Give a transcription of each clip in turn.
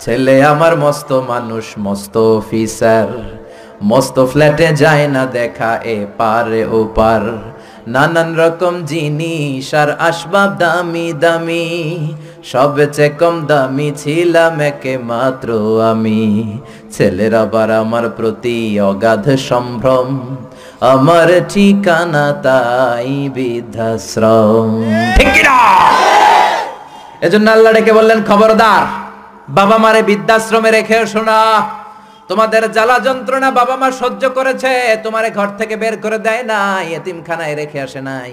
ছেলে আমার মস্ত মানুষ, মস্ত অফিসার, মস্ত ফ্ল্যাটে যায় না দেখা এ পারে ও পার, নানান রকম জিনিস আর আসবাব দামি দামি, সবচেয়ে কম দামি ছিলাম একে মাত্র আমি। ছেলের আবার আমার প্রতি অগাধ সম্ভ্রম, আমার ঠিকানা তাই বৃদ্ধাশ্রম। ঠিক কি না? এজন্য আল্লাহ ডেকে বললেন, খবরদার, বাবা মারে বৃদ্ধাশ্রমে রেখে এসো না। তোমাদের জ্বালা যন্ত্রণা বাবা মা সহ্য করেছে, তোমারে ঘর থেকে বের করে দেয় নাই, এতিমখানায় রেখে আসে নাই।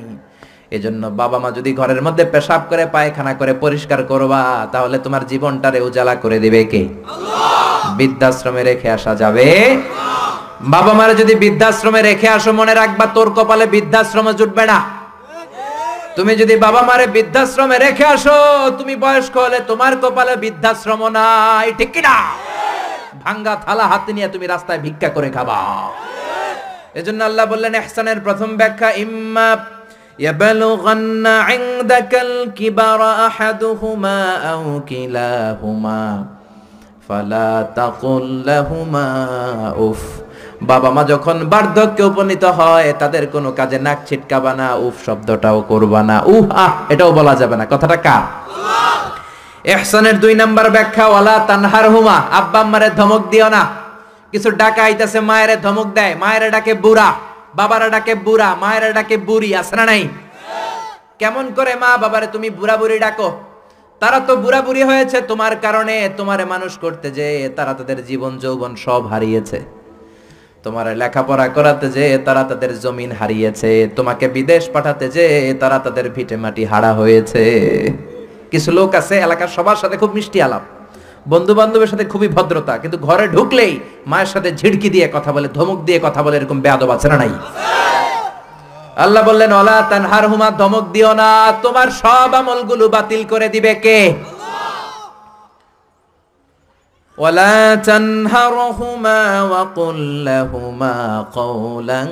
এজন্য বাবা মা যদি ঘরের মধ্যে পেশাব করে পায়খানা করে পরিষ্কার করবা, তাহলে তোমার জীবনটারে উজালা করে দিবে কে? আল্লাহ। বৃদ্ধাশ্রমে রেখে আসা যাবে? বাবা মারে যদি বৃদ্ধাশ্রমে রেখে আসো, মনে রাখবা তোর কপালে বৃদ্ধাশ্রমে জুটবে না। তুমি যদি বাবা মারে বৃদ্ধাশ্রমে রেখে আসো, তুমি বয়স্ক হলে তোমার কপালে বৃদ্ধাশ্রম নাই। ঠিক কি না? ভাঙ্গা থালা হাতে নিয়ে তুমি রাস্তায় ভিক্ষা করে খাবা। এজন্য আল্লাহ বললেন, ইহসানের প্রথম ব্যাখ্যা, ইম্মা ইয়াবলুগান্না ইনদাকাল কিবারা আহাদুহুমা আও কিলাহুমা ফালা তাকুল লাহুমা উফ। বাবা মা যখন বার্ধক্যে উপনীত হয়, তাদের কোনো কাজে নাক ছিটকাবা না, উফ শব্দটাও করবা না, উহ আহ এটাও বলা যাবে না। কথাটা কার? ইহসানের 2 নাম্বার ব্যাখ্যা, ওয়ালা তানহারহুমা, আব্বা আম্মারে ধমক দিও না। কিছু ডাকা আইতাছে, মায়েরে ধমক দেয়, মায়েরে ডাকে বুড়া, বাবারা ডাকে বুড়া, মায়েরে ডাকে বুড়ি, আছে না নাই? কেমন করে মা বাবারে তুমি বুড়া বুড়ি ডাকো? তারা তো বুড়া বুড়ি হয়েছে তোমার কারণে। তোমারে মানুষ করতে যে তারা তাদের জীবন যৌবন সব হারিয়েছে, তোমারে লেখাপড়া করাতে যে তারা তাদের জমিন হারিয়েছে, তোমাকে বিদেশ পাঠাতে যে তারা তাদের ভিটে মাটি হারা হয়েছে। কিছু লোক আছে এলাকার সবার সাথে খুব মিষ্টি আলাপ, বন্ধু বান্ধবের সাথে খুবই ভদ্রতা, কিন্তু ঘরে ঢুকলেই মায়ের সাথে ঝিড়কি দিয়ে কথা বলে, ধমক দিয়ে কথা বলে, এরকম বেয়াদব আছে না নাই? আল্লাহ বললেন, ওয়ালা তানহারহুমা, ধমক দিও না, তোমার সব আমলগুলো বাতিল করে দিবে কে? ওয়ালা তানহারহুমা ওয়া কুল লাহুমা কওলান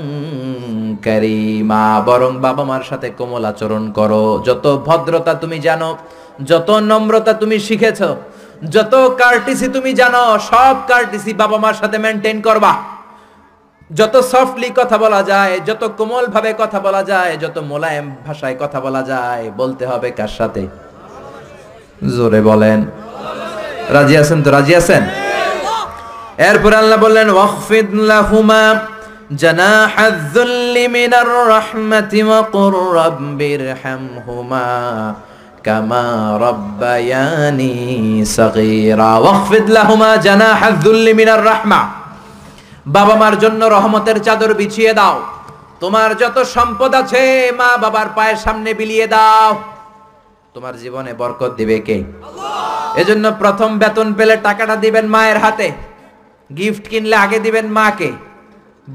কারীমা, বরং বাবা মার সাথে কোমল আচরণ করো। যত ভদ্রতা তুমি জানো, যত নম্রতা তুমি শিখেছো, যত কার্টিসি তুমি জানো, সব কার্টিসি বাবা মার সাথে মেইনটেইন করবা। যত সফটলি কথা বলা যায়, যত কোমল ভাবে কথা বলা যায়, যত মোলায়েম ভাষায় কথা বলা যায়, বলতে হবে কার সাথে? জোরে বলেন, রাজি আছেন তো? রাজি আছেন? এরপর আল্লাহ বললেন, ওয়াখফিদ লাহুমা জানাহায যুল্লি মিনার রাহমাতি ওয়া কুর রাব্বিরহামহুমা কামা রাব্বায়ানি সাগীরা। ওয়াখফিদ লাহুমা জানাহায যুল্লি মিনার রাহমা, বাবা মার জন্য রহমতের চাদর বিছিয়ে দাও। তোমার যত সম্পদ আছে মা বাবার পায়ের সামনে বিলিয়ে দাও, তোমার জীবনে বরকত দিবে কে? আল্লাহ। এজন্য প্রথম বেতন পেলে টাকাটা দিবেন মায়ের হাতে, গিফট কিনলে আগে দিবেন মাকে।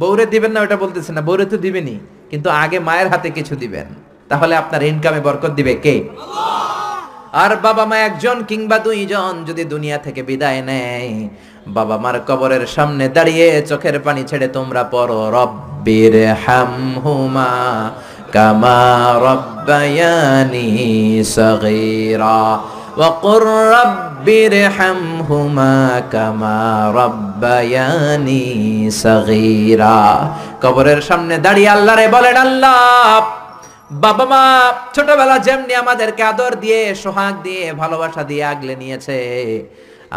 বউরে দিবেন না ওটা বলতেছে না, বউরে তো দিবেনই, কিন্তু আগে মায়ের হাতে কিছু দিবেন, তাহলে আপনার ইনকামে বরকত দিবে কে? আল্লাহ। আর বাবা মা একজন কিংবা 2 জন যদি দুনিয়া থেকে বিদায় নেয়, বাবা মার কবরের সামনে দাঁড়িয়ে চোখের পানি ছেড়ে তোমরা পড়ো, রব্বিরহামহুমা কামা রাব্বায়ানি সাগীরা ওয়া কুর রাব্বিরহামহুমা কামা রাব্বায়ানি সাগীরা। কবরের সামনে দাঁড়িয়ে আল্লাহরে বলেন, আল্লাহ, বাবা মা ছোটবেলা যেমনি আমাদেরকে আদর দিয়ে, সোহাগ দিয়ে, ভালোবাসা দিয়ে আগলে নিয়েছে,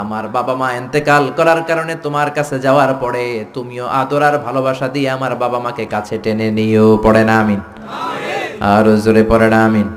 আমার বাবা মা ইন্তেকাল করার কারণে তোমার কাছে যাওয়ার পরে তুমিও আদর আর ভালোবাসা দিয়ে আমার বাবা মাকে কাছে টেনে নিও। পড়ে না আমিন? আর জোরে পড়ে না আমিন?